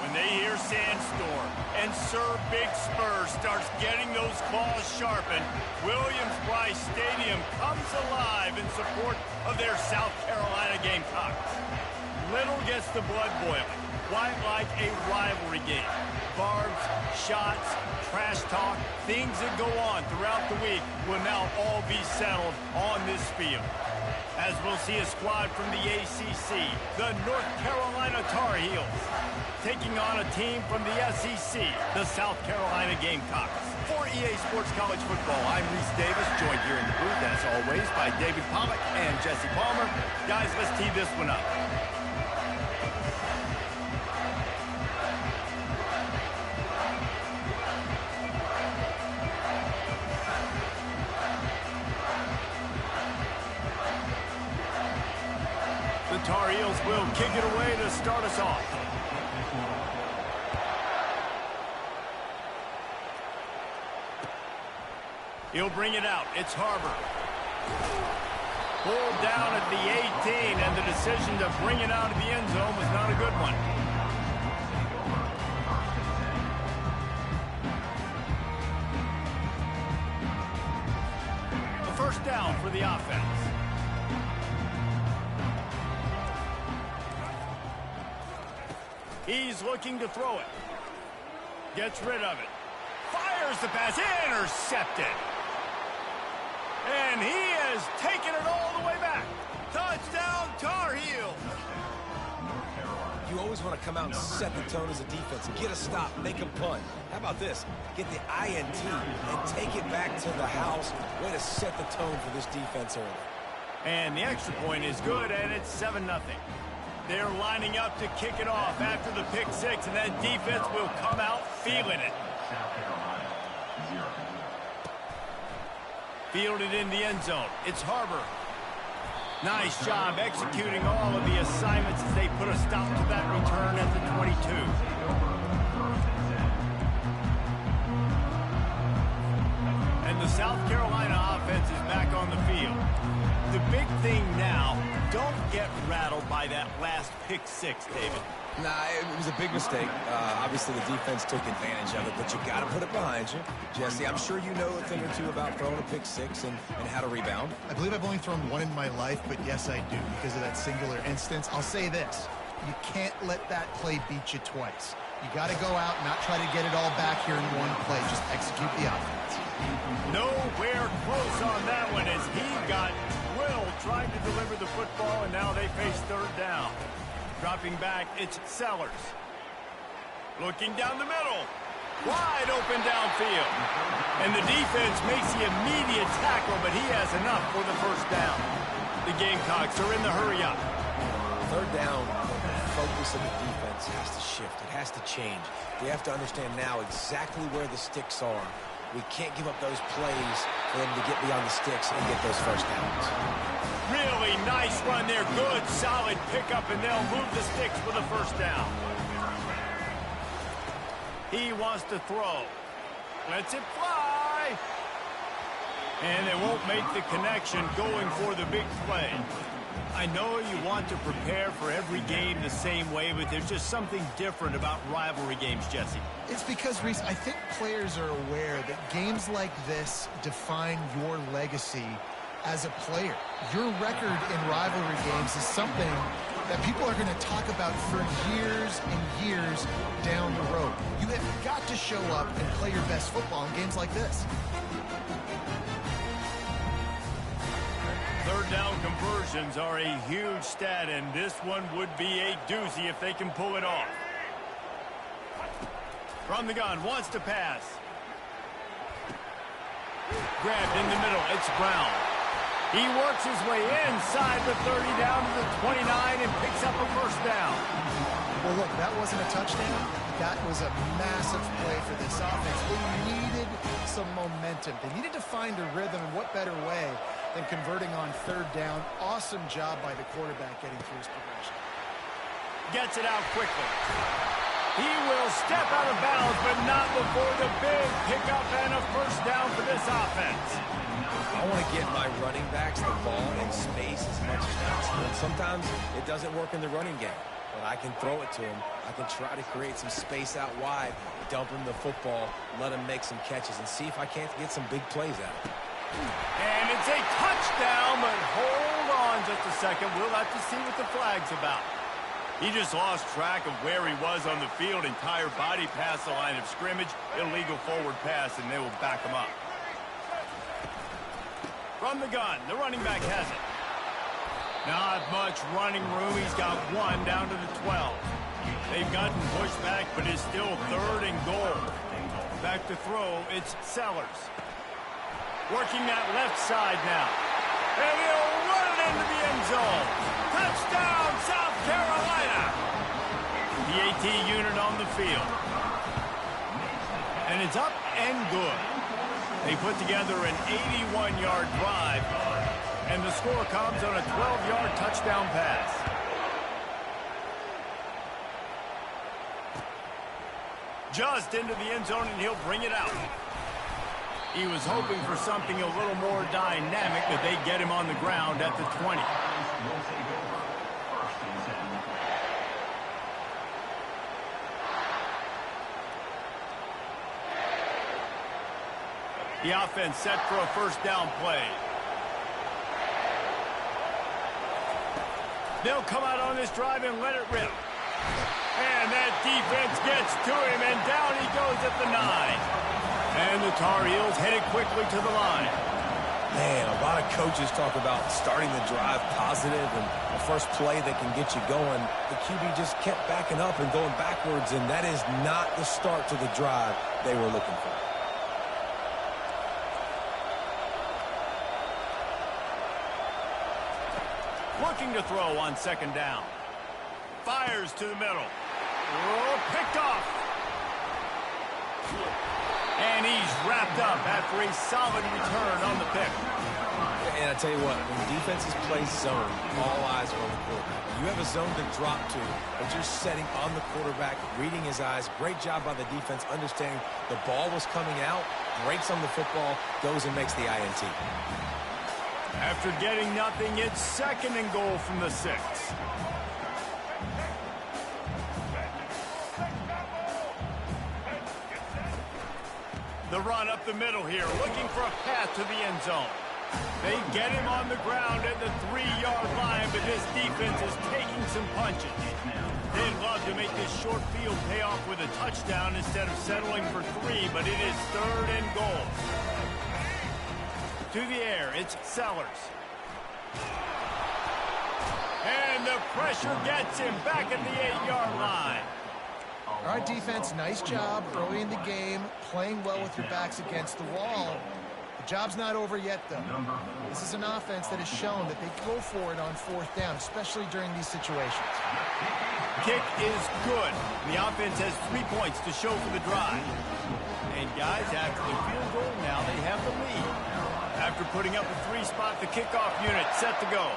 When they hear Sandstorm and Sir Big Spur starts getting those claws sharpened, Williams-Brice Stadium comes alive in support of their South Carolina Gamecocks. Little gets the blood boiling, quite like a rivalry game. Barbs, shots, trash talk, things that go on throughout the week will now all be settled on this field. As we'll see a squad from the ACC, the North Carolina Tar Heels, taking on a team from the SEC, the South Carolina Gamecocks. For EA Sports College Football, I'm Reese Davis, joined here in the booth, as always, by David Pollack and Jesse Palmer. Guys, let's tee this one up. The Tar Heels will kick it away to start us off. He'll bring it out. It's Harbor. Pulled down at the 18, and the decision to bring it out of the end zone was not a good one. A first down for the offense. He's looking to throw it. Gets rid of it. Fires the pass. Intercepted. And he has taken it all the way back. Touchdown, Tar Heels. You always want to come out and set the tone as a defense. Get a stop, make a punt. How about this? Get the INT and take it back to the house. Way to set the tone for this defense early. And the extra point is good, and it's 7-0. They're lining up to kick it off after the pick six, and that defense will come out feeling it. Fielded in the end zone. It's Harbor. Nice job executing all of the assignments as they put a stop to that return at the 22. And the South Carolina offense is back on the field. The big thing now, don't get rattled by that last pick six, David. Nah, it was a big mistake. Obviously, the defense took advantage of it, but you got to put it behind you. Jesse, I'm sure you know a thing or two about throwing a pick six and how to rebound. I believe I've only thrown one in my life, but yes, I do, because of that singular instance. I'll say this. You can't let that play beat you twice. You got to go out and not try to get it all back here in one play. Just execute the offense. Nowhere close on that one as he got drilled trying to deliver the football, and now they face third down. Dropping back, it's Sellers. Looking down the middle. Wide open downfield. And the defense makes the immediate tackle, but he has enough for the first down. The Gamecocks are in the hurry up. Third down, the focus of the defense has to shift. It has to change. They have to understand now exactly where the sticks are. We can't give up those plays for them to get beyond the sticks and get those first downs. Really nice run there. Good, solid pickup, and they'll move the sticks for the first down. He wants to throw. Lets it fly. And they won't make the connection going for the big play. I know you want to prepare for every game the same way, but there's just something different about rivalry games, Jesse. It's because, Reese, I think players are aware that games like this define your legacy as a player. Your record in rivalry games is something that people are going to talk about for years and years down the road. You have got to show up and play your best football in games like this. Third down conversions are a huge stat, and this one would be a doozy if they can pull it off. From the gun, wants to pass. Grabbed in the middle, it's Brown. He works his way inside the 30 down to the 29 and picks up a first down. Well, look, that wasn't a touchdown. That was a massive play for this offense. They needed some momentum. They needed to find a rhythm, and what better way than converting on third down. Awesome job by the quarterback getting through his progression. Gets it out quickly. He will step out of bounds, but not before the big pickup and a first down for this offense. I want to get my running backs the ball in space as much as possible. And sometimes it doesn't work in the running game, but I can throw it to him. I can try to create some space out wide, dump him the football, let him make some catches, and see if I can't get some big plays out of it. And it's a touchdown, but hold on just a second. We'll have to see what the flag's about. He just lost track of where he was on the field. Entire body past the line of scrimmage. Illegal forward pass, and they will back him up. From the gun, the running back has it. Not much running room. He's got one down to the 12. They've gotten pushed back, but it's still third and goal. Back to throw, it's Sellers. Working that left side now. And he'll run it into the end zone. Touchdown, South Carolina. The AT unit on the field. And it's up and good. They put together an 81-yard drive, and the score comes on a 12-yard touchdown pass. Just into the end zone, and he'll bring it out. He was hoping for something a little more dynamic, but they get him on the ground at the 20. The offense set for a first down play. They'll come out on this drive and let it rip. And that defense gets to him, and down he goes at the 9. And the Tar Heels headed quickly to the line. Man, a lot of coaches talk about starting the drive positive and the first play that can get you going. The QB just kept backing up and going backwards, and that is not the start to the drive they were looking for. Looking to throw on second down. Fires to the middle. Oh, picked off. And he's wrapped up after a solid return on the pick. And I tell you what, when defenses play zone, all eyes are on the quarterback. You have a zone to drop to, but you're setting on the quarterback, reading his eyes. Great job by the defense, understanding the ball was coming out, breaks on the football, goes and makes the INT. After getting nothing, it's second and goal from the 6. The run up the middle here, looking for a path to the end zone. They get him on the ground at the 3-yard line, but this defense is taking some punches. They'd love to make this short field pay off with a touchdown instead of settling for 3, but it is third and goal. To the air, it's Sellers. And the pressure gets him back at the 8-yard line. All right, defense, nice job early in the game, playing well with your backs against the wall. The job's not over yet, though. This is an offense that has shown that they go for it on fourth down, especially during these situations. Kick is good. The offense has 3 points to show for the drive. And guys, after the field goal, now they have the lead. After putting up a 3-spot, the kickoff unit set to go.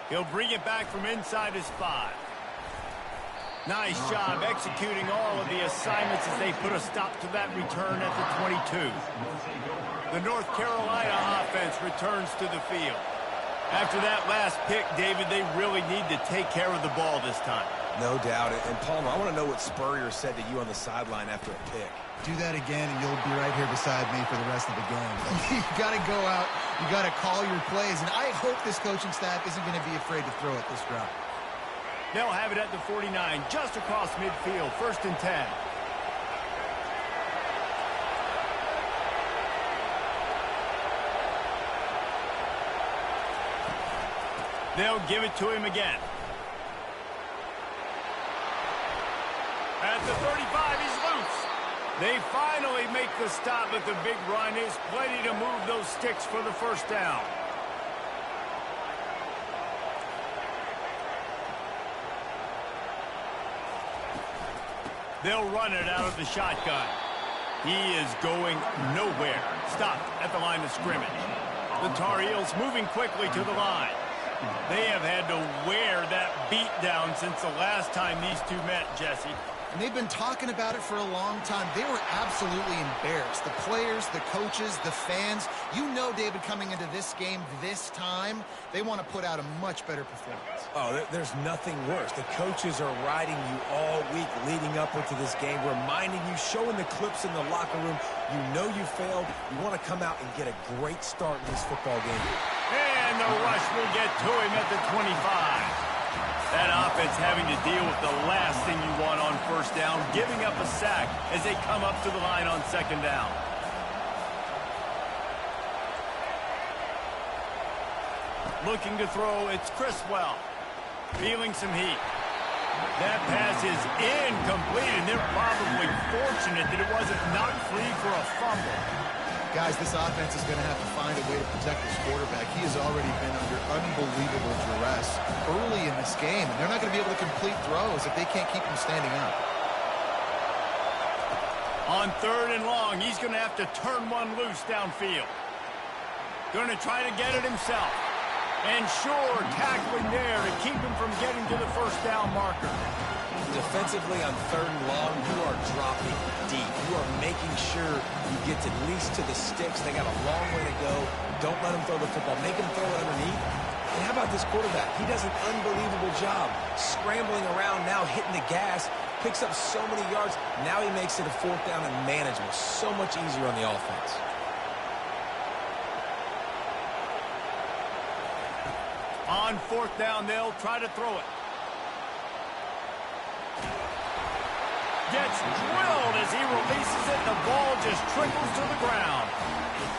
He'll bring it back from inside his 5. Nice job executing all of the assignments as they put a stop to that return at the 22. The North Carolina offense returns to the field. After that last pick, David, they really need to take care of the ball this time. No doubt. And Palmer, I want to know what Spurrier said to you on the sideline after a pick. Do that again, and you'll be right here beside me for the rest of the game. You got to go out. You got to call your plays, and I hope this coaching staff isn't going to be afraid to throw it this drive. They'll have it at the 49, just across midfield, 1st and 10. They'll give it to him again. At the 35, he's loose. They finally make the stop, but the big run is plenty to move those sticks for the first down. They'll run it out of the shotgun. He is going nowhere. Stopped at the line of scrimmage. The Tar Heels moving quickly to the line. They have had to wear that beat down since the last time these two met, Jesse. And they've been talking about it for a long time. They were absolutely embarrassed. The players, the coaches, the fans. You know, David, coming into this game this time, they want to put out a much better performance. Oh, there's nothing worse. The coaches are riding you all week leading up into this game, reminding you, showing the clips in the locker room. You know you failed. You want to come out and get a great start in this football game. And the rush will get to him at the 25. That offense having to deal with the last thing you want on first down, giving up a sack as they come up to the line on 2nd down. Looking to throw, it's Criswell. Feeling some heat. That pass is incomplete, and they're probably fortunate that it wasn't knocked free for a fumble. Guys, this offense is going to have to find a way to protect this quarterback. He has already been under unbelievable duress early in this game, and they're not going to be able to complete throws if they can't keep him standing up. On 3rd and long, he's going to have to turn one loose downfield. Going to try to get it himself. And sure, tackling there to keep him from getting to the first down marker. Defensively on 3rd and long, you are dropping deep. You are making sure you get at least to the sticks. They got a long way to go. Don't let them throw the football. Make them throw it underneath. And how about this quarterback? He does an unbelievable job scrambling around now, hitting the gas, picks up so many yards. Now he makes it a 4th down and manageable. So much easier on the offense. On 4th down, they'll try to throw it. Gets drilled as he releases it. The ball just trickles to the ground.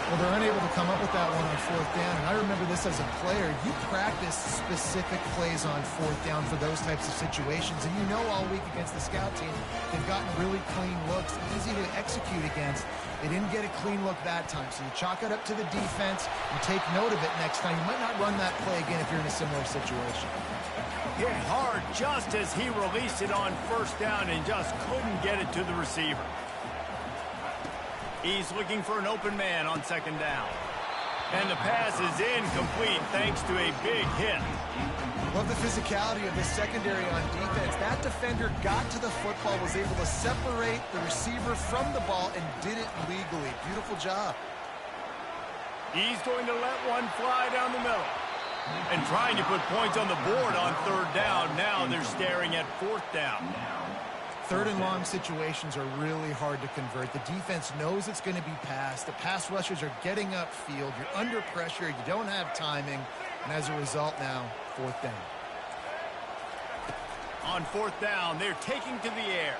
Well, they're unable to come up with that one on 4th down, and I remember this as a player. You practice specific plays on 4th down for those types of situations, and you know all week against the scout team, they've gotten really clean looks, easy to execute against. They didn't get a clean look that time, so you chalk it up to the defense. You take note of it next time. You might not run that play again if you're in a similar situation. Hit hard just as he released it on 1st down and just couldn't get it to the receiver. He's looking for an open man on 2nd down. And the pass is incomplete thanks to a big hit. Love the physicality of this secondary on defense. That defender got to the football, was able to separate the receiver from the ball, and did it legally. Beautiful job. He's going to let one fly down the middle. And trying to put points on the board on 3rd down. Now they're staring at 4th down. 3rd and long situations are really hard to convert. The defense knows it's going to be passed. The pass rushers are getting upfield. You're under pressure. You don't have timing. And as a result now, 4th down. On 4th down, they're taking to the air.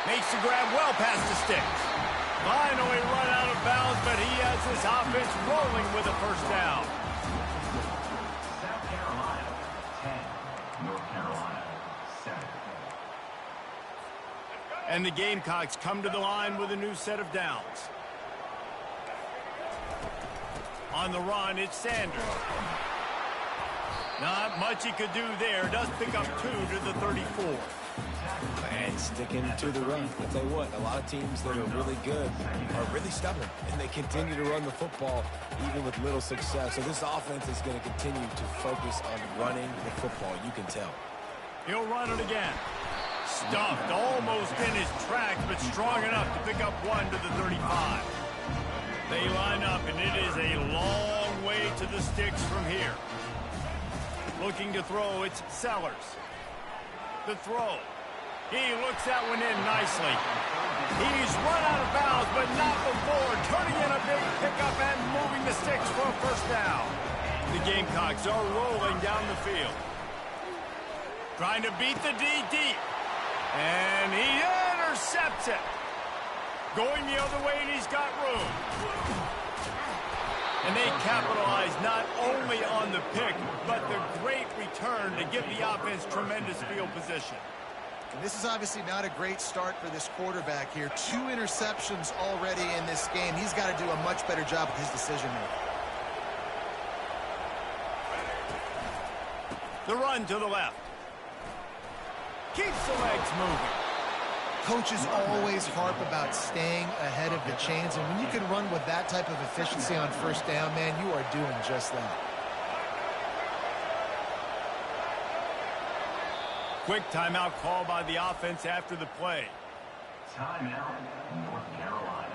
Makes the grab well past the sticks. Finally run out of bounds, but he has this offense rolling with a 1st down. And the Gamecocks come to the line with a new set of downs. On the run, it's Sanders. Not much he could do there. Does pick up 2 to the 34. And sticking to the run. I'll tell you what, a lot of teams that are really good are really stubborn, and they continue to run the football even with little success. So this offense is going to continue to focus on running the football. You can tell. He'll run it again. Stuffed almost in his tracks, but strong enough to pick up 1 to the 35. They line up, and it is a long way to the sticks from here. Looking to throw, it's Sellers. The throw. He looks that one in nicely. He's run out of bounds, but not before. Turning in a big pickup and moving the sticks for a first down. The Gamecocks are rolling down the field. Trying to beat the D deep. And he intercepts it. Going the other way, and he's got room. And they capitalize not only on the pick, but the great return to give the offense tremendous field position. And this is obviously not a great start for this quarterback here. 2 interceptions already in this game. He's got to do a much better job with his decision-making. The run to the left. Keeps the legs moving. Coaches always harp about staying ahead of the chains, and when you can run with that type of efficiency on first down, man, you are doing just that. Quick timeout call by the offense after the play. Timeout, North Carolina.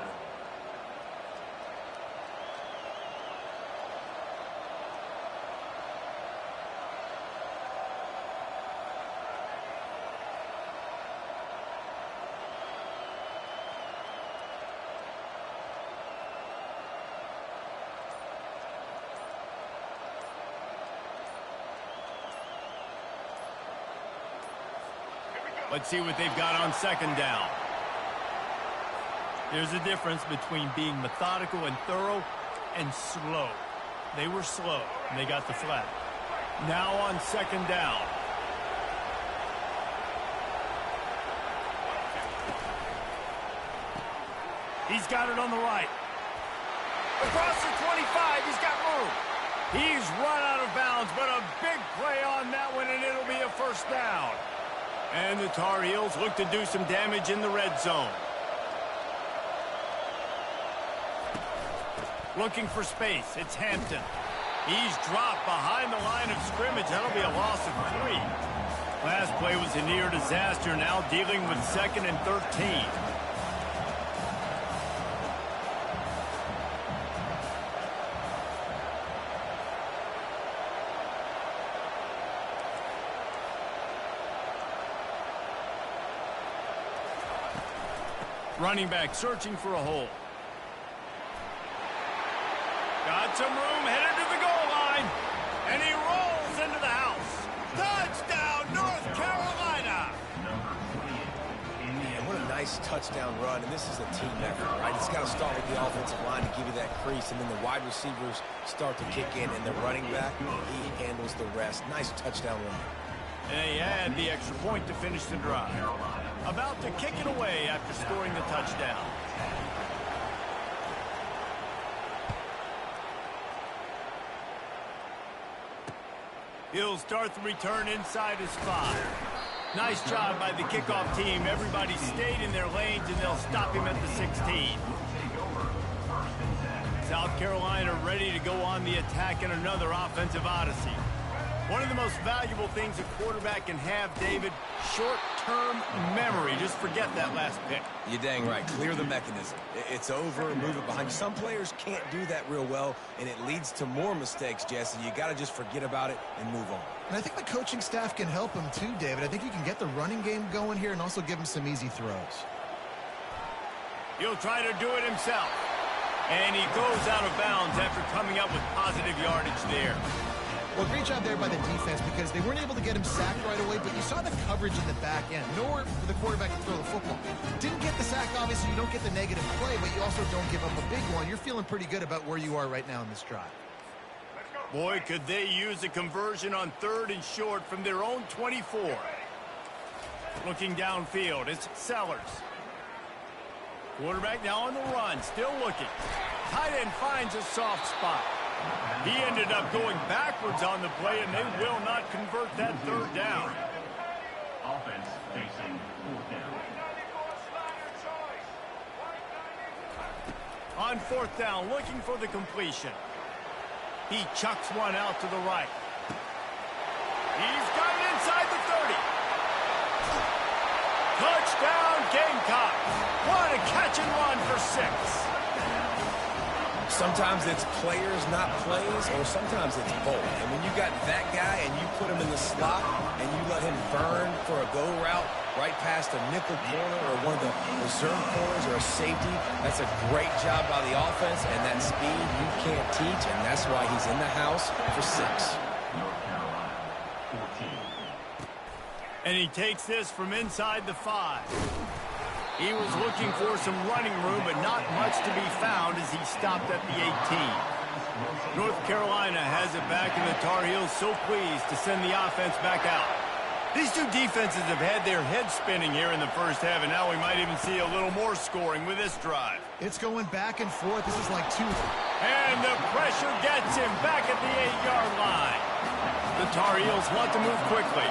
Let's see what they've got on second down. There's a difference between being methodical and thorough and slow. They were slow, and they got the flag. Now on second down. He's got it on the right. Across the 25, he's got room. He's run out of bounds, but a big play on that one, and it'll be a first down. And the Tar Heels look to do some damage in the red zone. Looking for space. It's Hampton. He's dropped behind the line of scrimmage. That'll be a loss of 3. Last play was a near disaster. Now dealing with 2nd and 13. Running back searching for a hole. Got some room, headed to the goal line. And he rolls into the house. Touchdown, North Carolina! Man, what a nice touchdown run. And this is a team effort, right? It's got to start with the offensive line to give you that crease. And then the wide receivers start to kick in. And the running back, he handles the rest. Nice touchdown run. And they add the extra point to finish the drive. About to kick it away after scoring the touchdown. He'll start the return inside his 5. Nice job by the kickoff team. Everybody stayed in their lanes, and they'll stop him at the 16. South Carolina ready to go on the attack in another offensive odyssey. One of the most valuable things a quarterback can have, David, short-term memory. Just forget that last pick. You're dang right. Clear the mechanism. It's over, move it behind you. Some players can't do that real well, and it leads to more mistakes, Jesse. You got to just forget about it and move on. And I think the coaching staff can help him too, David. I think you can get the running game going here and also give him some easy throws. He'll try to do it himself. And he goes out of bounds after coming up with positive yardage there. Well, great job there by the defense because they weren't able to get him sacked right away, but you saw the coverage in the back end. Nowhere for the quarterback to throw the football. Didn't get the sack, obviously. You don't get the negative play, but you also don't give up a big one. You're feeling pretty good about where you are right now in this drive. Boy, could they use a conversion on 3rd and short from their own 24. Looking downfield, it's Sellers. Quarterback now on the run, still looking. Tight end finds a soft spot. He ended up going backwards on the play, and they will not convert that third down. Offense facing fourth down. On fourth down, looking for the completion. He chucks one out to the right. He's got it inside the 30. Touchdown, Gamecocks. What a catch and run for 6. Sometimes it's players, not plays, or sometimes it's both. And when you got that guy and you put him in the slot and you let him burn for a go route right past a nickel corner or one of the reserve corners or a safety, that's a great job by the offense, and that speed you can't teach, and that's why he's in the house for 6. North Carolina, 14. And he takes this from inside the 5. He was looking for some running room, but not much to be found as he stopped at the 18. North Carolina has it back, and the Tar Heels so pleased to send the offense back out. These two defenses have had their heads spinning here in the first half, and now we might even see a little more scoring with this drive. It's going back and forth. This is like 2. And the pressure gets him back at the 8-yard line. The Tar Heels want to move quickly.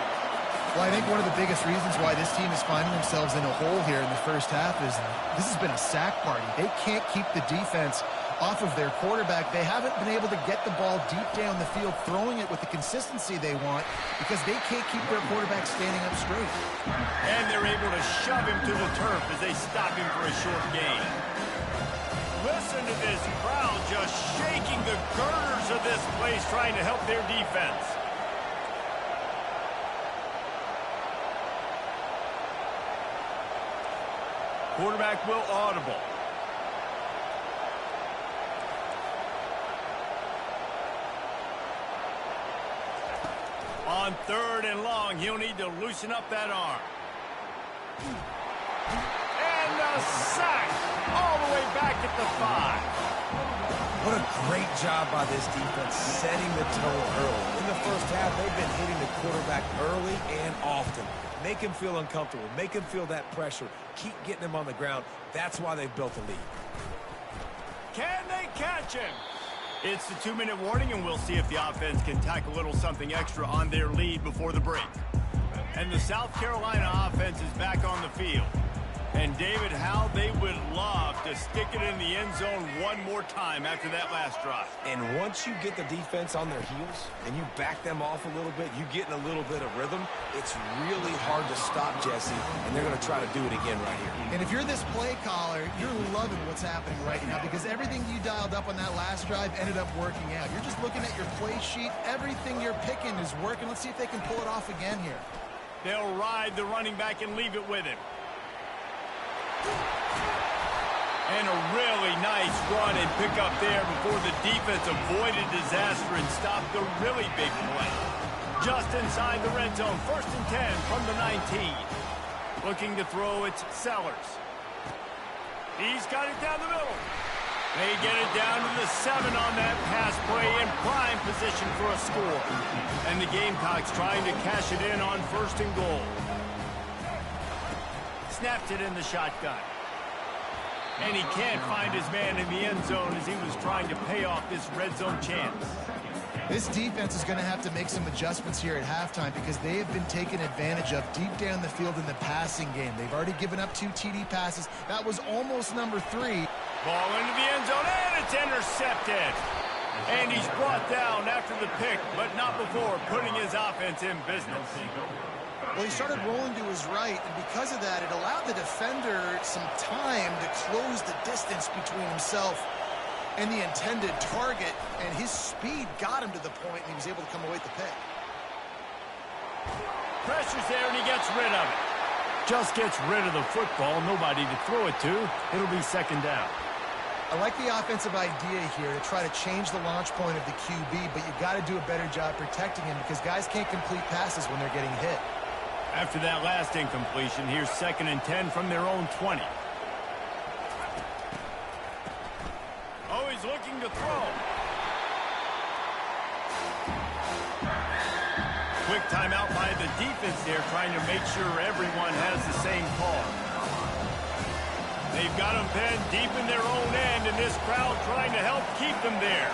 Well, I think one of the biggest reasons why this team is finding themselves in a hole here in the first half is this has been a sack party. They can't keep the defense off of their quarterback. They haven't been able to get the ball deep down the field, throwing it with the consistency they want because they can't keep their quarterback standing up straight. And they're able to shove him to the turf as they stop him for a short gain. Listen to this crowd just shaking the girders of this place trying to help their defense. Quarterback will audible. On 3rd and long, he'll need to loosen up that arm. And a sack all the way back at the 5. What a great job by this defense setting the tone early. In the first half, they've been hitting the quarterback early and often. Make him feel uncomfortable. Make him feel that pressure. Keep getting him on the ground. That's why they've built a lead. Can they catch him? It's the 2-minute warning, and we'll see if the offense can tack a little something extra on their lead before the break. And the South Carolina offense is back on the field. And, David, how they would love to stick it in the end zone one more time after that last drive. And once you get the defense on their heels and you back them off a little bit, you get in a little bit of rhythm, it's really hard to stop, Jesse, and they're going to try to do it again right here. And if you're this play caller, you're loving what's happening right now because everything you dialed up on that last drive ended up working out. You're just looking at your play sheet. Everything you're picking is working. Let's see if they can pull it off again here. They'll ride the running back and leave it with him. And a really nice run and pick up there before the defense avoided disaster and stopped the really big play. Just inside the red zone, 1st and 10 from the 19. Looking to throw, it's Sellers. He's got it down the middle. They get it down to the 7 on that pass play in prime position for a score. And the Gamecocks trying to cash it in on 1st and goal. Snapped it in the shotgun. And he can't find his man in the end zone as he was trying to pay off this red zone chance. This defense is going to have to make some adjustments here at halftime because they have been taken advantage of deep down the field in the passing game. They've already given up 2 TD passes. That was almost number 3. Ball into the end zone, and it's intercepted. And he's brought down after the pick, but not before putting his offense in business. Well, he started rolling to his right, and because of that, it allowed the defender some time to close the distance between himself and the intended target, and his speed got him to the point, and he was able to come away with the pick. Pressure's there, and he gets rid of it. Just gets rid of the football, nobody to throw it to. It'll be 2nd down. I like the offensive idea here to try to change the launch point of the QB, but you got to do a better job protecting him because guys can't complete passes when they're getting hit. After that last incompletion, here's 2nd and 10 from their own 20. Oh, he's looking to throw. quick timeout by the defense there, trying to make sure everyone has the same call. They've got them pinned deep in their own end, and this crowd trying to help keep them there.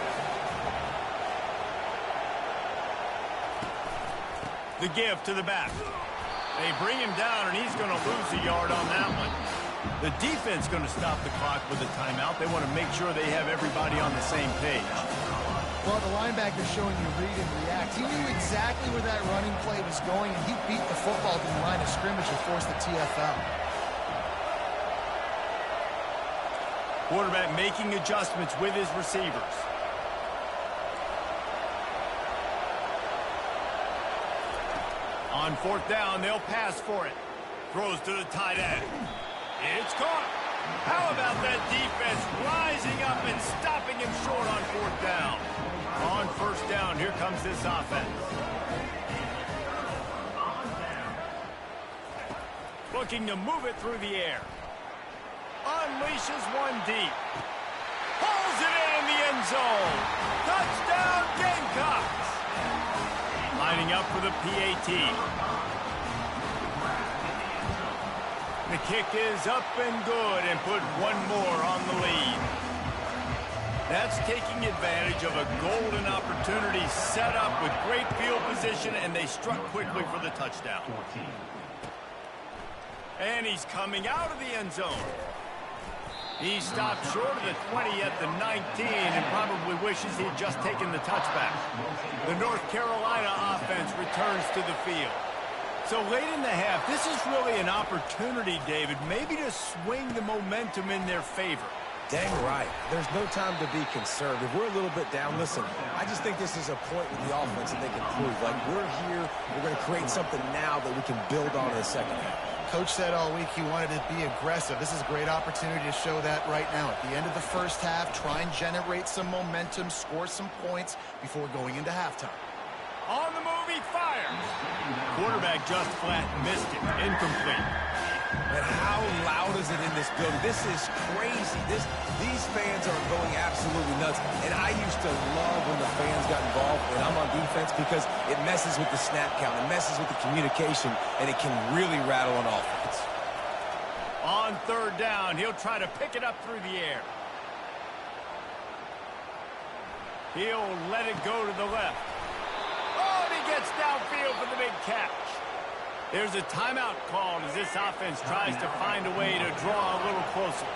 The give to the back. They bring him down, and he's going to lose a yard on that one. The defense going to stop the clock with a timeout. They want to make sure they have everybody on the same page. Well, the linebacker's showing you read and react. He knew exactly where that running play was going, and he beat the football to the line of scrimmage and forced the TFL. Quarterback making adjustments with his receivers. On fourth down, they'll pass for it. Throws to the tight end. It's caught. How about that defense rising up and stopping him short on fourth down? On first down, here comes this offense. Looking to move it through the air. Unleashes one deep. Pulls it in the end zone. Touchdown, Gamecocks. Lining up for the PAT. The kick is up and good and put one more on the lead. That's taking advantage of a golden opportunity set up with great field position, and they struck quickly for the touchdown. And he's coming out of the end zone. He stopped short of the 20 at the 19 and probably wishes he had just taken the touchback. The North Carolina offense returns to the field. So late in the half, this is really an opportunity, David, maybe to swing the momentum in their favor. Dang right. There's no time to be concerned. If we're a little bit down, listen, I just think this is a point with the offense that they can prove. Like, we're here, we're going to create something now that we can build on in the second half. Coach said all week he wanted to be aggressive. This is a great opportunity to show that right now. At the end of the first half, try and generate some momentum, score some points before going into halftime. On the move, he fires. Quarterback just flat missed it. Incomplete. And how loud is it in this building? This is crazy. These fans are going absolutely nuts. And I used to love when the fans got involved, and I'm on defense, because it messes with the snap count. It messes with the communication, and it can really rattle an offense. On third down, he'll try to pick it up through the air. He'll let it go to the left. Oh, and he gets downfield for the big catch. There's a timeout called as this offense tries to find a way to draw a little closer.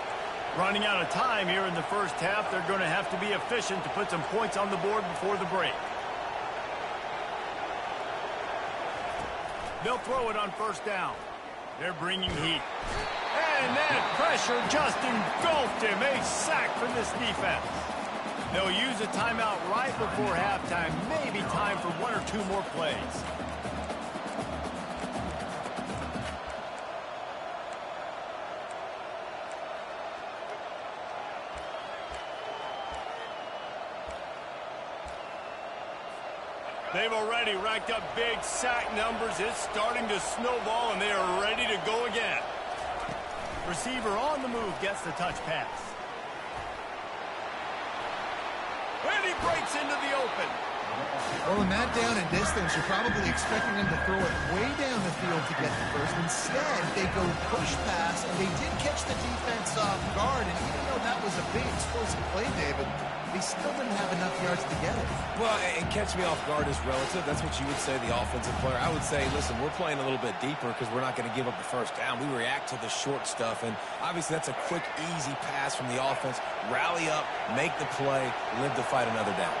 Running out of time here in the first half, they're going to have to be efficient to put some points on the board before the break. They'll throw it on first down. They're bringing heat. And that pressure just engulfed him. A sack for this defense. They'll use a timeout right before halftime. Maybe time for one or two more plays. They've already racked up big sack numbers. It's starting to snowball, and they are ready to go again. Receiver on the move gets the touch pass. And he breaks into the open. Well, in that down and distance, you're probably expecting them to throw it way down the field to get the first. Instead, they go push pass, and they did catch the defense off guard. And even though that was a big explosive play, David, they still didn't have enough yards to get it. Well, and catch me off guard is relative. That's what you would say, the offensive player. I would say, listen, we're playing a little bit deeper because we're not going to give up the first down. We react to the short stuff, and obviously that's a quick, easy pass from the offense. Rally up, make the play, live to fight another down.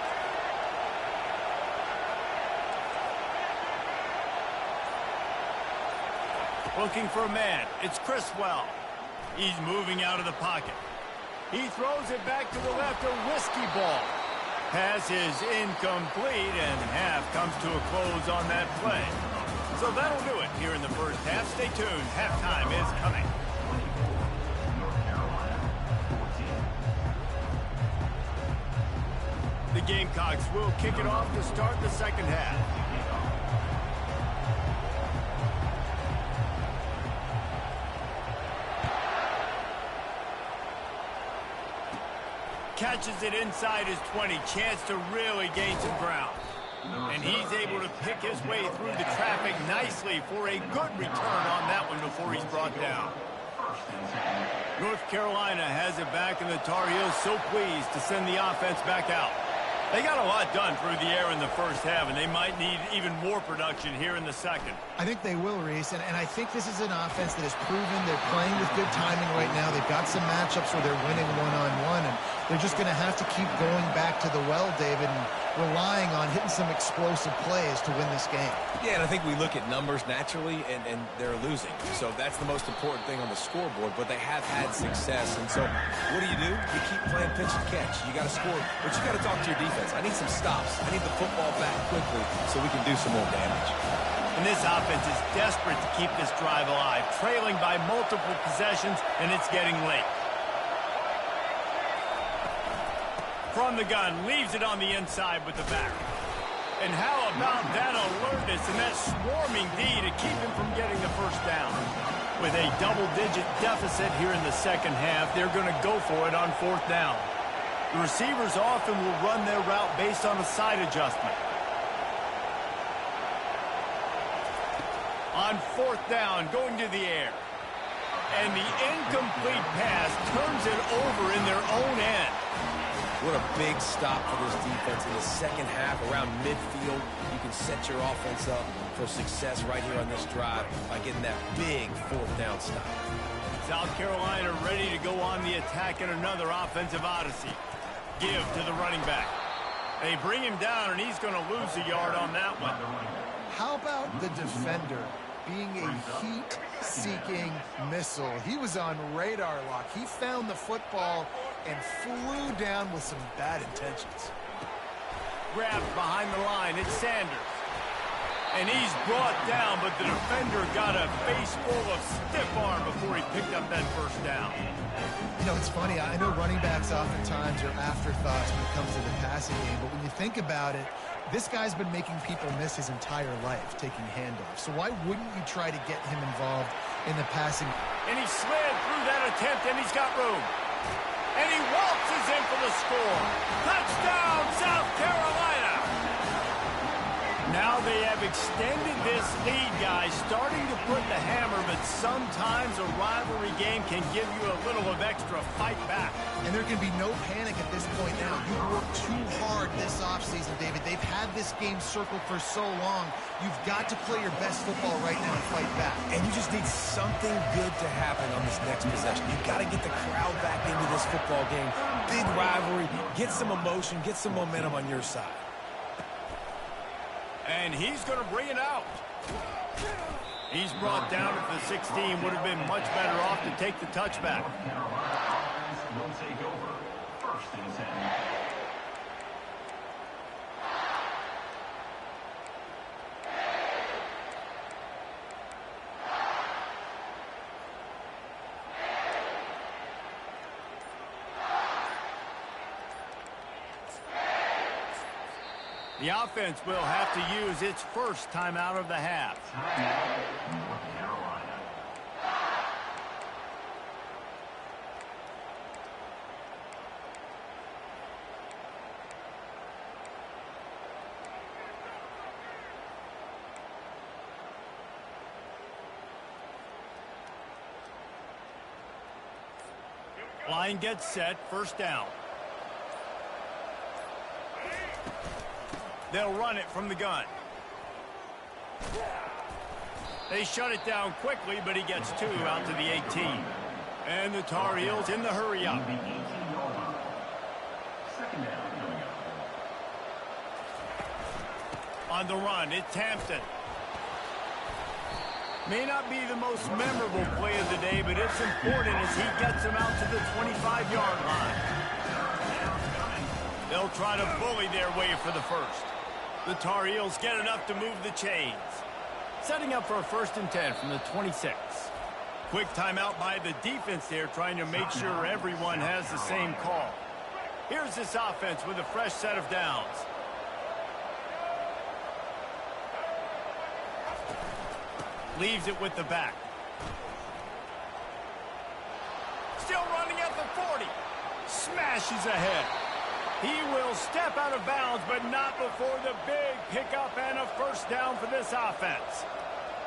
Looking for a man. It's Criswell. He's moving out of the pocket. He throws it back to the left, a risky ball. Pass is incomplete, and half comes to a close on that play. So that'll do it here in the first half. Stay tuned. Halftime is coming. The Gamecocks will kick it off to start the second half. Catches it inside his 20. Chance to really gain some ground. And he's able to pick his way through the traffic nicely for a good return on that one before he's brought down. North Carolina has it back, and the Tar Heels so pleased to send the offense back out. They got a lot done through the air in the first half, and they might need even more production here in the second. I think they will, Reese, and I think this is an offense that has proven they're playing with good timing right now. They've got some matchups where they're winning one-on-one, and they're just going to have to keep going back to the well, David, and relying on hitting some explosive plays to win this game. Yeah, and I think we look at numbers naturally, and they're losing. So that's the most important thing on the scoreboard, but they have had success. And so what do? You keep playing pitch and catch. You got to score, but you got to talk to your defense. I need some stops. I need the football back quickly so we can do some more damage. And this offense is desperate to keep this drive alive, trailing by multiple possessions, and it's getting late. From the gun, leaves it on the inside with the back. And how about that alertness and that swarming D to keep him from getting the first down? With a double-digit deficit here in the second half, they're going to go for it on fourth down. The receivers often will run their route based on a side adjustment. On fourth down, going to the air. And the incomplete pass turns it over in their own end. What a big stop for this defense in the second half around midfield. You can set your offense up for success right here on this drive by getting that big fourth down stop. South Carolina ready to go on the attack in another offensive odyssey. Give to the running back. They bring him down, and he's going to lose a yard on that one. How about the defender being a heat-seeking missile? He was on radar lock. He found the football and flew down with some bad intentions. Grabbed behind the line. It's Sanders. And he's brought down, but the defender got a face full of stiff arm before he picked up that first down. You know, it's funny. I know running backs oftentimes are afterthoughts when it comes to the passing game, but when you think about it, this guy's been making people miss his entire life taking handoffs. So why wouldn't you try to get him involved in the passing? And he slid through that attempt, and he's got room. And he waltzes in for the score. Touchdown, South Carolina! Now they have extended this lead, guys, starting to put the hammer, but sometimes a rivalry game can give you a little of extra fight back. And there can be no panic at this point now. You worked too hard this offseason, David. They've had this game circled for so long. You've got to play your best football right now and fight back. And you just need something good to happen on this next possession. You've got to get the crowd back into this football game. Big rivalry. Get some emotion. Get some momentum on your side. And he's going to bring it out. He's brought down at the 16. Would have been much better off to take the touchback. Will take over. First and 10. The offense will have to use its first timeout of the half. North Carolina. Line gets set, first down. They'll run it from the gun. They shut it down quickly, but he gets two out to the 18. And the Tar Heels in the hurry up. Second down coming up. On the run, it's Hampton. May not be the most memorable play of the day, but it's important as he gets him out to the 25-yard line. They'll try to bully their way for the first. The Tar Heels get enough to move the chains. Setting up for a first and 10 from the 26. Quick timeout by the defense there, trying to make sure everyone has the same call. Here's this offense with a fresh set of downs. Leaves it with the back. Still running at the 40. Smashes ahead. He will step out of bounds, but not before the big pickup and a first down for this offense.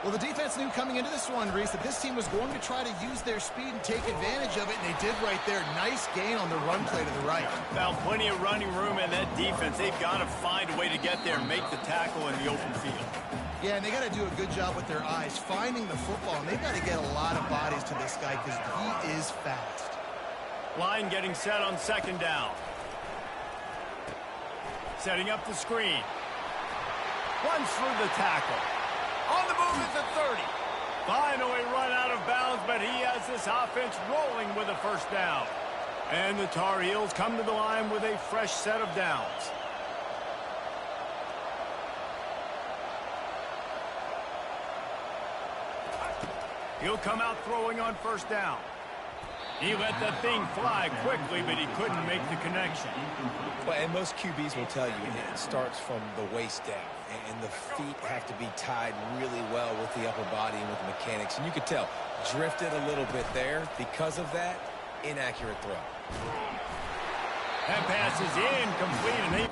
Well, the defense knew coming into this one, Reese, that this team was going to try to use their speed and take advantage of it, and they did right there. Nice gain on the run play to the right. Found plenty of running room in that defense. They've got to find a way to get there and make the tackle in the open field. Yeah, and they got to do a good job with their eyes, finding the football, and they've got to get a lot of bodies to this guy because he is fast. Line getting set on second down. Setting up the screen. Runs through the tackle. On the move is the 30. Finally run out of bounds, but he has this offense rolling with a first down. And the Tar Heels come to the line with a fresh set of downs. He'll come out throwing on first down. He let that thing fly quickly, but he couldn't make the connection. Well, and most QBs will tell you it starts from the waist down, and the feet have to be tied really well with the upper body and with the mechanics. And you could tell, drifted a little bit there. Because of that, inaccurate throw. That pass is incomplete, and they...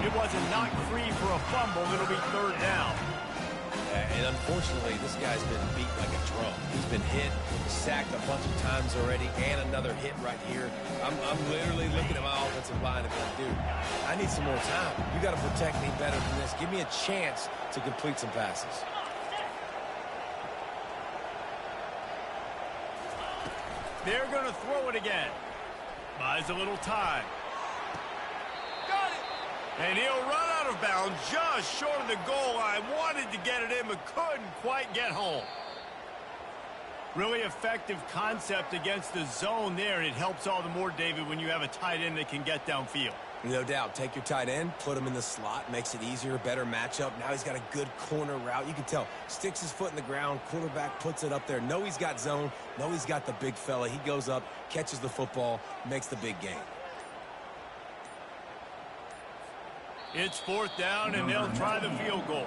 It wasn't knocked free for a fumble. It'll be third down. And unfortunately, this guy's been beat like a drum. He's been hit, sacked a bunch of times already, and another hit right here. I'm literally looking at my offensive line and going, dude, I need some more time. You got to protect me better than this. Give me a chance to complete some passes. They're going to throw it again. Buys a little time. Got it. And he'll run out of bounds just short of the goal line. Wanted to get it in, but couldn't quite get home. Really effective concept against the zone there, and it helps all the more, David, when you have a tight end that can get downfield. No doubt. Take your tight end, put him in the slot, makes it easier, better matchup. Now he's got a good corner route. You can tell, sticks his foot in the ground, quarterback puts it up there. Know he's got zone, know he's got the big fella. He goes up, catches the football, makes the big game. It's fourth down, and they'll try the field goal.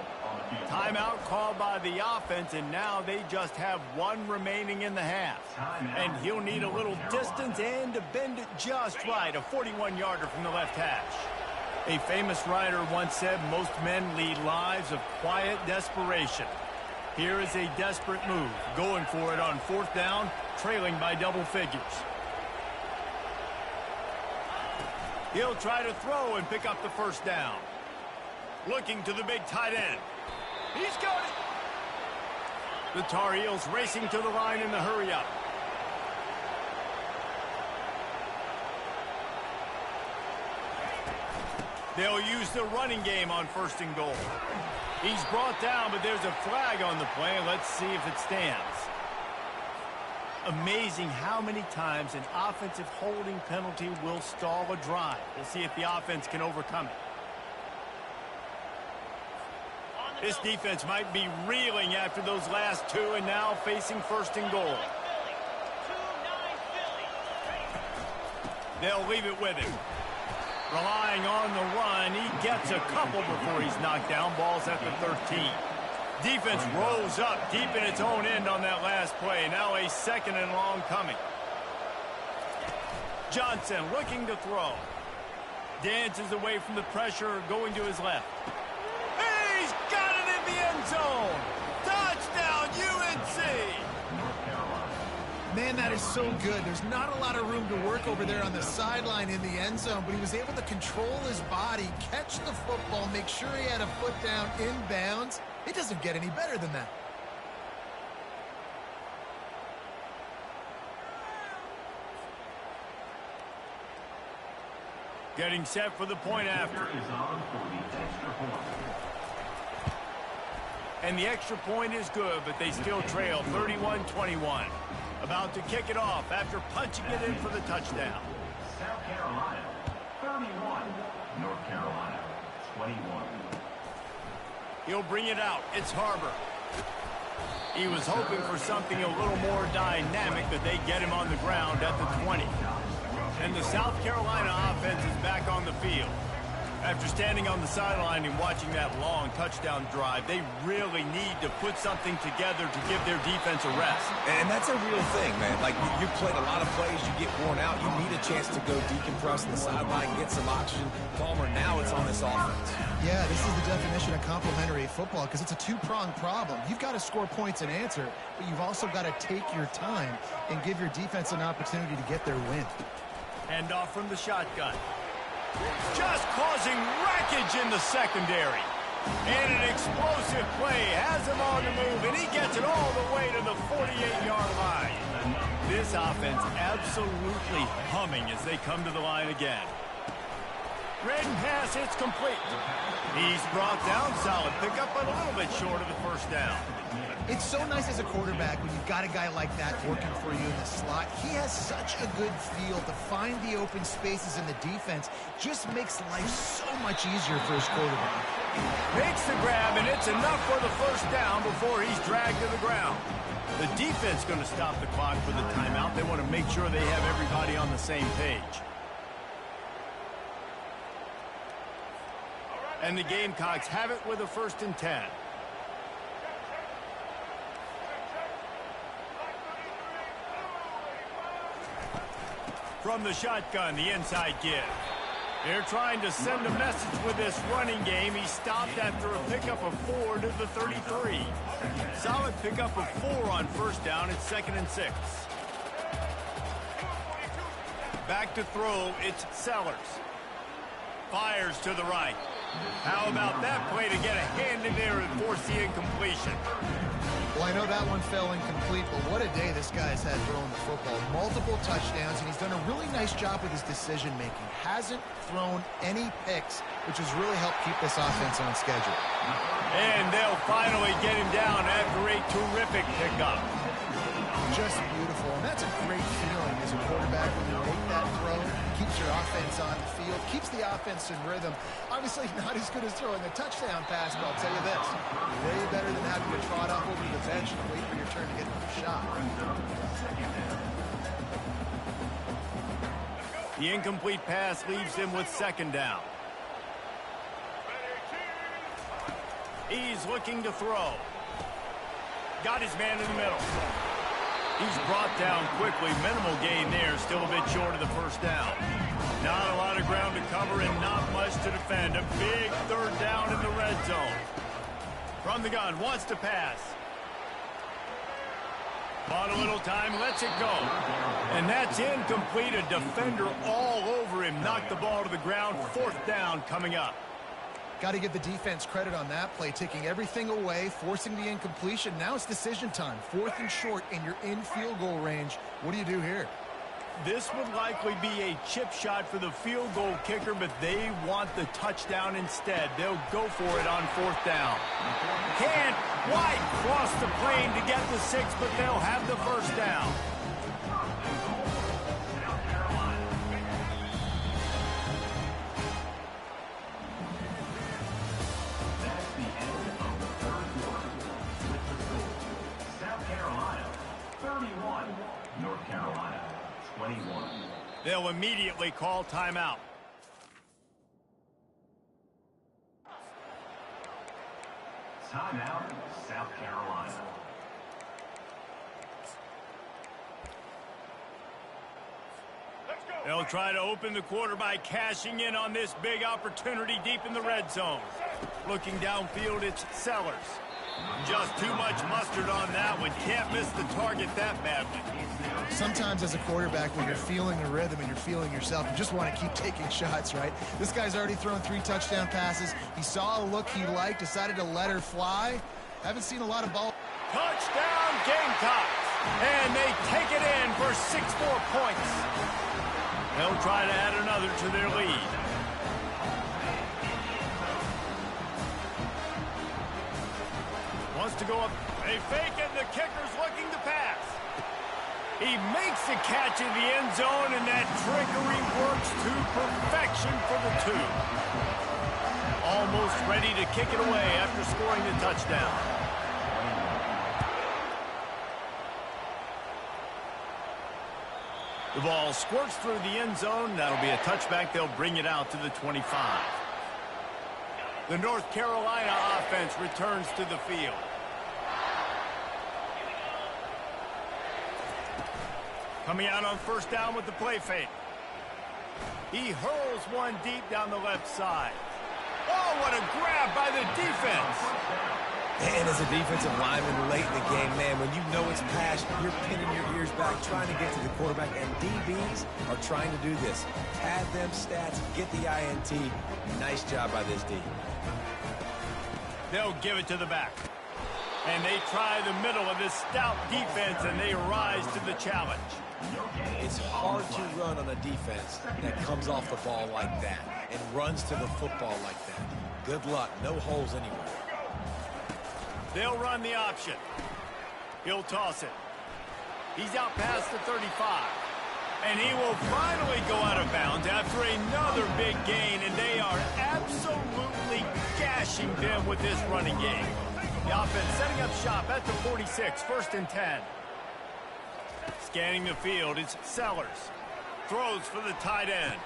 Timeout called by the offense, and now they just have one remaining in the half. And he'll need a little distance and to bend it just right, a 41-yarder from the left hash. A famous writer once said, most men lead lives of quiet desperation. Here is a desperate move, going for it on fourth down, trailing by double figures. He'll try to throw and pick up the first down. Looking to the big tight end. He's got it. The Tar Heels racing to the line in the hurry-up. They'll use the running game on first and goal. He's brought down, but there's a flag on the play. Let's see if it stands. Amazing how many times an offensive holding penalty will stall a drive. We'll see if the offense can overcome it. This defense might be reeling after those last two and now facing first and goal. They'll leave it with him. Relying on the run, he gets a couple before he's knocked down. Ball's at the 13. Defense rolls up deep in its own end on that last play. Now a second and long coming. Johnson looking to throw. Dances away from the pressure, going to his left. He's got it in the end zone. Touchdown, UNC. Man, that is so good. There's not a lot of room to work over there on the sideline in the end zone, but he was able to control his body, catch the football, make sure he had a foot down in bounds. It doesn't get any better than that. Getting set for the point after. And the extra point is good, but they still trail 31-21. About to kick it off after punching it in for the touchdown. South Carolina. 31. North Carolina, 21. He'll bring it out. It's Harbor. He was hoping for something a little more dynamic, but they get him on the ground at the 20. And the South Carolina offense is back on the field. After standing on the sideline and watching that long touchdown drive, they really need to put something together to give their defense a rest. And that's a real thing, man. Like, you've played a lot of plays, you get worn out, you need a chance to go decompress on the sideline, get some oxygen. Palmer, now it's on this offense. Yeah, this is the definition of complementary football because it's a two-pronged problem. You've got to score points and answer, but you've also got to take your time and give your defense an opportunity to get their win. Hand off from the shotgun. Just causing wreckage in the secondary. And an explosive play has him on the move, and he gets it all the way to the 48-yard line. This offense absolutely humming as they come to the line again. Read pass, it's complete. He's brought down, solid pickup, but a little bit short of the first down. It's so nice as a quarterback when you've got a guy like that working for you in the slot. He has such a good feel to find the open spaces in the defense. Just makes life so much easier for his quarterback. Makes the grab, and it's enough for the first down before he's dragged to the ground. The defense going to stop the clock for the timeout. They want to make sure they have everybody on the same page. And the Gamecocks have it with a 1st and 10. From the shotgun, the inside give. They're trying to send a message with this running game. He stopped after a pickup of 4 to the 33. Solid pickup of 4 on first down. It's 2nd and 6. Back to throw, it's Sellers. Fires to the right. How about that play to get a hand in there and force the incompletion? Well, I know that one fell incomplete, but what a day this guy's had throwing the football. Multiple touchdowns, and he's done a really nice job with his decision-making. Hasn't thrown any picks, which has really helped keep this offense on schedule. And they'll finally get him down after a terrific pickup. Just beautiful, and that's a great feeling as a quarterback when you make that throw. Keeps your offense on the field, keeps the offense in rhythm. Obviously not as good as throwing a touchdown pass, but I'll tell you this, way better than having to trot up over the bench and wait for your turn to get another shot. The incomplete pass leaves him with 2nd down. He's looking to throw. Got his man in the middle. He's brought down quickly. Minimal gain there. Still a bit short of the first down. Not a lot of ground to cover and not much to defend. A big 3rd down in the red zone. From the gun, wants to pass. Bought a little time, lets it go. And that's incomplete. A defender all over him. Knocked the ball to the ground. 4th down coming up. Got to give the defense credit on that play, taking everything away, forcing the incompletion. Now it's decision time. 4th and short, and you're in field goal range. What do you do here? This would likely be a chip shot for the field goal kicker, but they want the touchdown instead. They'll go for it on 4th down. Can't quite cross the plane to get the 6, but they'll have the first down. North Carolina, 21. They'll immediately call timeout. Timeout, South Carolina. They'll try to open the quarter by cashing in on this big opportunity deep in the red zone. Looking downfield, it's Sellers. Just too much mustard on that one. Can't miss the target that badly. Sometimes as a quarterback, when you're feeling the rhythm and you're feeling yourself, you just want to keep taking shots, right? This guy's already thrown 3 touchdown passes. He saw a look he liked, decided to let her fly. Haven't seen a lot of ball. Touchdown Gamecocks! And they take it in for 6 more points. They'll try to add another to their lead. Wants to go up. They fake it, and the kicker's looking to pass. He makes the catch in the end zone, and that trickery works to perfection for the two. Almost ready to kick it away after scoring the touchdown. The ball squirts through the end zone. That'll be a touchback. They'll bring it out to the 25. The North Carolina offense returns to the field. Coming out on first down with the play fake. He hurls one deep down the left side. Oh, what a grab by the defense. And as a defensive lineman late in the game, man, when you know it's past, you're pinning your ears back, trying to get to the quarterback, and DBs are trying to do this. Pad them stats, get the INT. Nice job by this D. They'll give it to the back. And they try the middle of this stout defense, and they rise to the challenge. It's hard to run on a defense that comes off the ball like that and runs to the football like that. Good luck. No holes anywhere. They'll run the option. He'll toss it. He's out past the 35. And he will finally go out of bounds after another big gain, and they are absolutely gashing them with this running game. The offense setting up shop at the 46, 1st and 10. Scanning the field, it's Sellers. Throws for the tight end.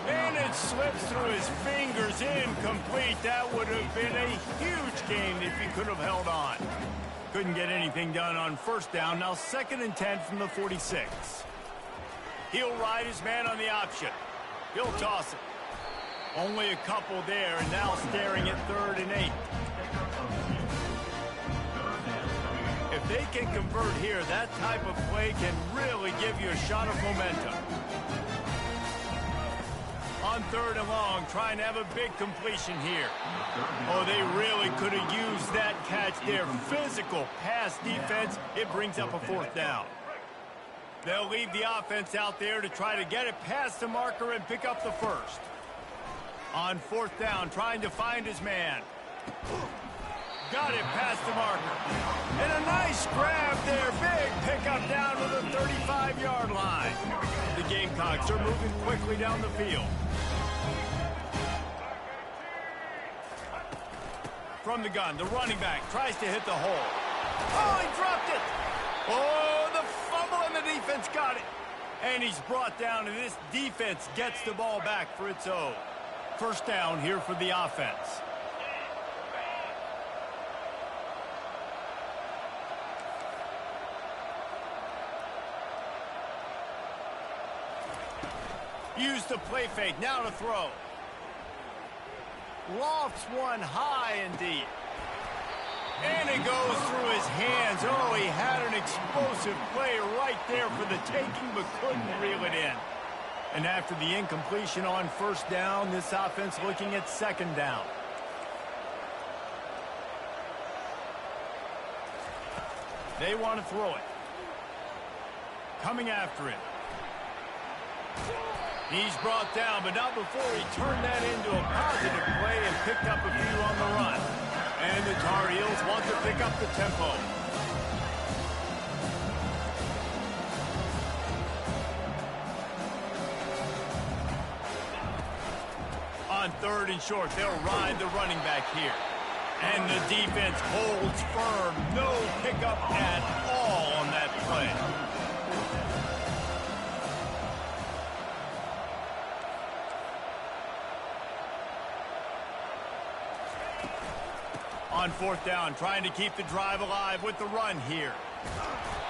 And it slips through his fingers, incomplete. That would have been a huge gain if he could have held on. Couldn't get anything done on first down. Now 2nd and 10 from the 46. He'll ride his man on the option. He'll toss it. Only a couple there, and now staring at 3rd and 8. If they can convert here, that type of play can really give you a shot of momentum. On 3rd and long, trying to have a big completion here. Oh, they really could have used that catch there. Physical pass defense, it brings up a 4th down. They'll leave the offense out there to try to get it past the marker and pick up the 1st. On 4th down, trying to find his man. Got it past the marker. And a nice grab there. Big pickup down to the 35-yard line. The Gamecocks are moving quickly down the field. From the gun, the running back tries to hit the hole. Oh, he dropped it. Oh, the fumble, and the defense got it. And he's brought down, and this defense gets the ball back for its own. 1st down here for the offense. Use the play fake, now to throw. Lofts one high and deep. And it goes through his hands. Oh, he had an explosive play right there for the taking, but couldn't reel it in. And after the incompletion on 1st down, this offense looking at 2nd down. They want to throw it. Coming after it. He's brought down, but not before he turned that into a positive play and picked up a few on the run. And the Tar Heels want to pick up the tempo. On 3rd and short, they'll ride the running back here. And the defense holds firm. No pickup at all on that play. On 4th down, trying to keep the drive alive with the run here.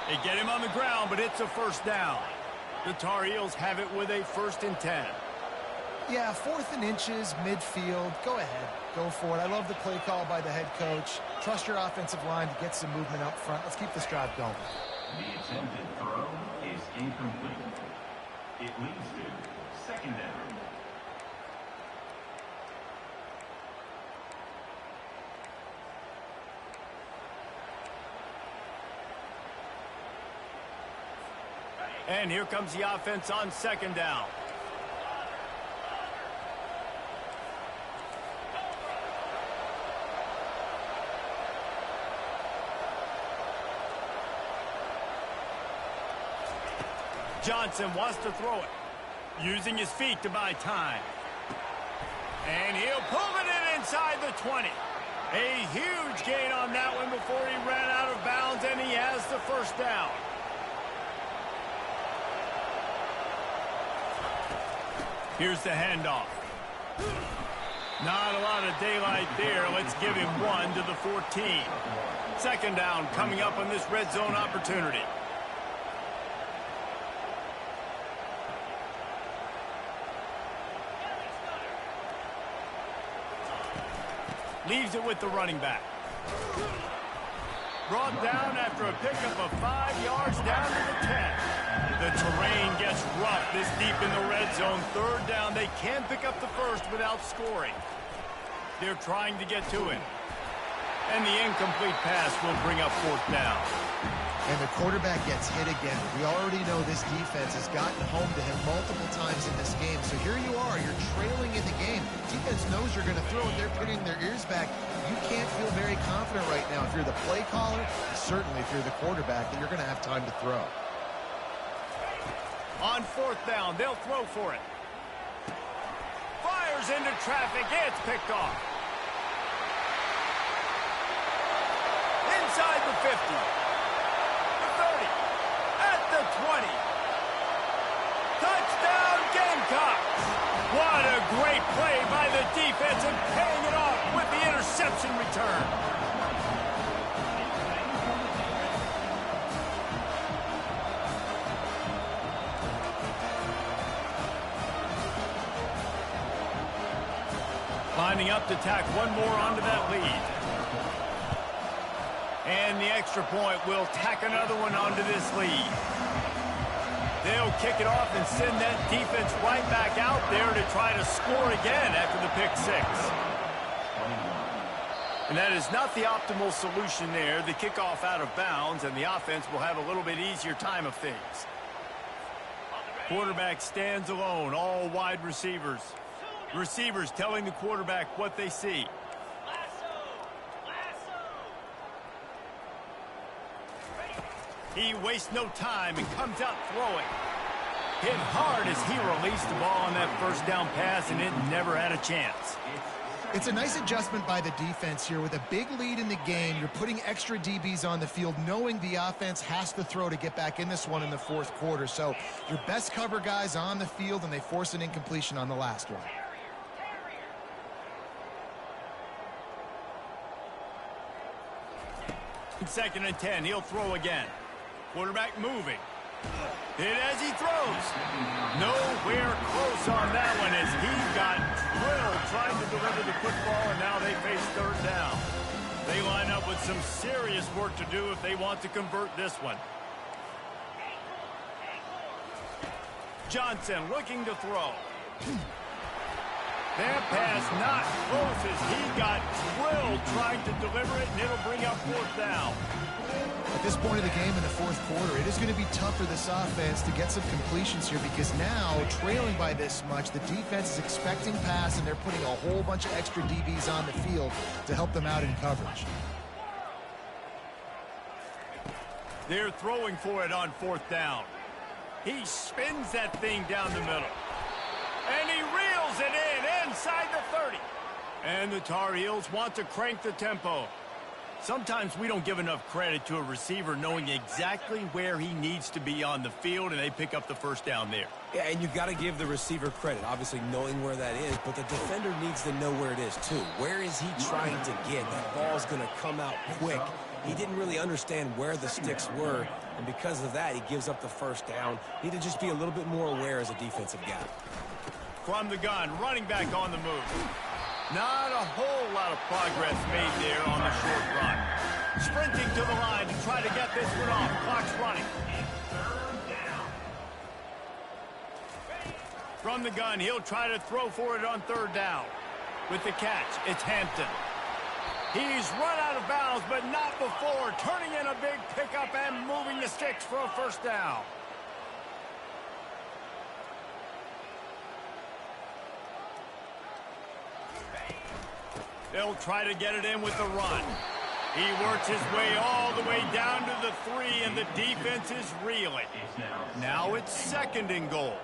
They get him on the ground, but it's a 1st down. The Tar Heels have it with a 1st and 10. Yeah, 4th and inches, midfield. Go ahead. Go for it. I love the play call by the head coach. Trust your offensive line to get some movement up front. Let's keep this drive going. The attempted throw is incomplete. It leads to 2nd down. And here comes the offense on 2nd down. Johnson wants to throw it, using his feet to buy time. And he'll pull it in inside the 20. A huge gain on that one before he ran out of bounds, and he has the first down. Here's the handoff. Not a lot of daylight there. Let's give him 1 to the 14. Second down coming up on this red zone opportunity. Leaves it with the running back. Brought down after a pickup of 5 yards down to the 10. The terrain gets rough this deep in the red zone. Third down, they can pick up the first without scoring. They're trying to get to it. And the incomplete pass will bring up fourth down. And the quarterback gets hit again. We already know this defense has gotten home to him multiple times in this game. So here you are, you're trailing in the game. Defense knows you're going to throw it. They're putting their ears back. You can't feel very confident right now if you're the play caller, certainly if you're the quarterback, that you're going to have time to throw. On fourth down, they'll throw for it. Fires into traffic. It's picked off. Inside the 50. 20. Touchdown Gamecocks! What a great play by the defense and paying it off with the interception return. Lining up to tack one more onto that lead. And the extra point will tack another one onto this lead. They'll kick it off and send that defense right back out there to try to score again after the pick six. And that is not the optimal solution there. The kickoff out of bounds, and the offense will have a little bit easier time of things. Quarterback stands alone, all wide receivers. Receivers telling the quarterback what they see. He wastes no time and comes out throwing. Hit hard as he released the ball on that first down pass, and it never had a chance. It's a nice adjustment by the defense here. With a big lead in the game, you're putting extra DBs on the field, knowing the offense has to throw to get back in this one in the fourth quarter. So your best cover guys on the field, and they force an incompletion on the last one. Second and 10, he'll throw again. Quarterback moving. Hit as he throws. Nowhere close on that one as he got drilled trying to deliver the football, and now they face third down. They line up with some serious work to do if they want to convert this one. Johnson looking to throw. That pass not close as he got drilled trying to deliver it, and it'll bring up fourth down. At this point of the game in the fourth quarter, it is going to be tough for this offense to get some completions here because now, trailing by this much, the defense is expecting pass, and they're putting a whole bunch of extra DBs on the field to help them out in coverage. They're throwing for it on fourth down. He spins that thing down the middle. And he reels it in inside the 30. And the Tar Heels want to crank the tempo. Sometimes we don't give enough credit to a receiver knowing exactly where he needs to be on the field, and they pick up the first down there. Yeah, and you've got to give the receiver credit, obviously knowing where that is, but the defender needs to know where it is too. Where is he trying to get? That ball's going to come out quick. He didn't really understand where the sticks were, and because of that, he gives up the first down. Need to just be a little bit more aware as a defensive guy. From the gun, running back on the move. Not a whole lot of progress made there on the short run. Sprinting to the line to try to get this one off. Clock's running. From the gun, he'll try to throw for it on third down. With the catch, it's Hampton. He's run out of bounds, but not before. Turning in a big pickup and moving the sticks for a first down. They'll try to get it in with the run. He works his way all the way down to the 3, and the defense is reeling. Now it's 2nd and goal.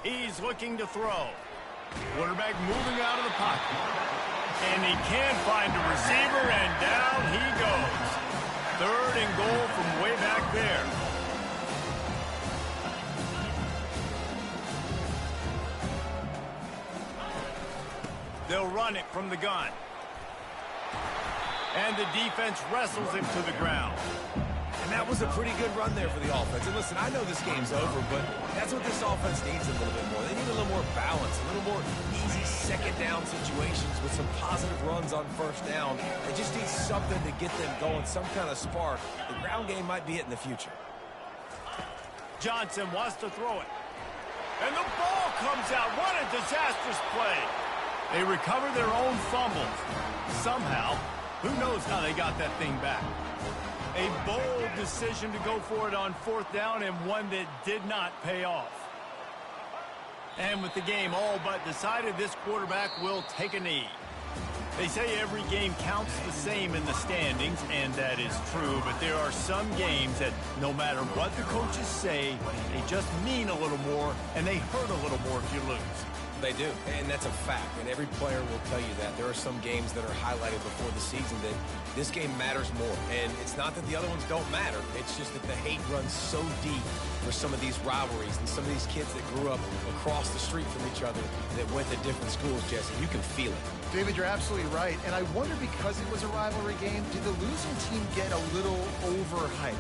He's looking to throw. Quarterback moving out of the pocket. And he can't find a receiver, and down he goes. 3rd and goal from way back there. They'll run it from the gun. And the defense wrestles him to the ground. And that was a pretty good run there for the offense. And listen, I know this game's over, but that's what this offense needs a little bit more. They need a little more balance, a little more easy 2nd down situations with some positive runs on 1st down. They just need something to get them going, some kind of spark. The ground game might be it in the future. Johnson wants to throw it. And the ball comes out. What a disastrous play. They recover their own fumbles. Somehow, who knows how they got that thing back. A bold decision to go for it on 4th down, and one that did not pay off. And with the game all but decided, this quarterback will take a knee. They say every game counts the same in the standings, and that is true, but there are some games that no matter what the coaches say, they just mean a little more, and they hurt a little more if you lose. They do, and that's a fact, and every player will tell you that. There are some games that are highlighted before the season that this game matters more, and it's not that the other ones don't matter. It's just that the hate runs so deep for some of these rivalries and some of these kids that grew up across the street from each other that went to different schools, Jesse. You can feel it. David, you're absolutely right, and I wonder, because it was a rivalry game, did the losing team get a little overhyped?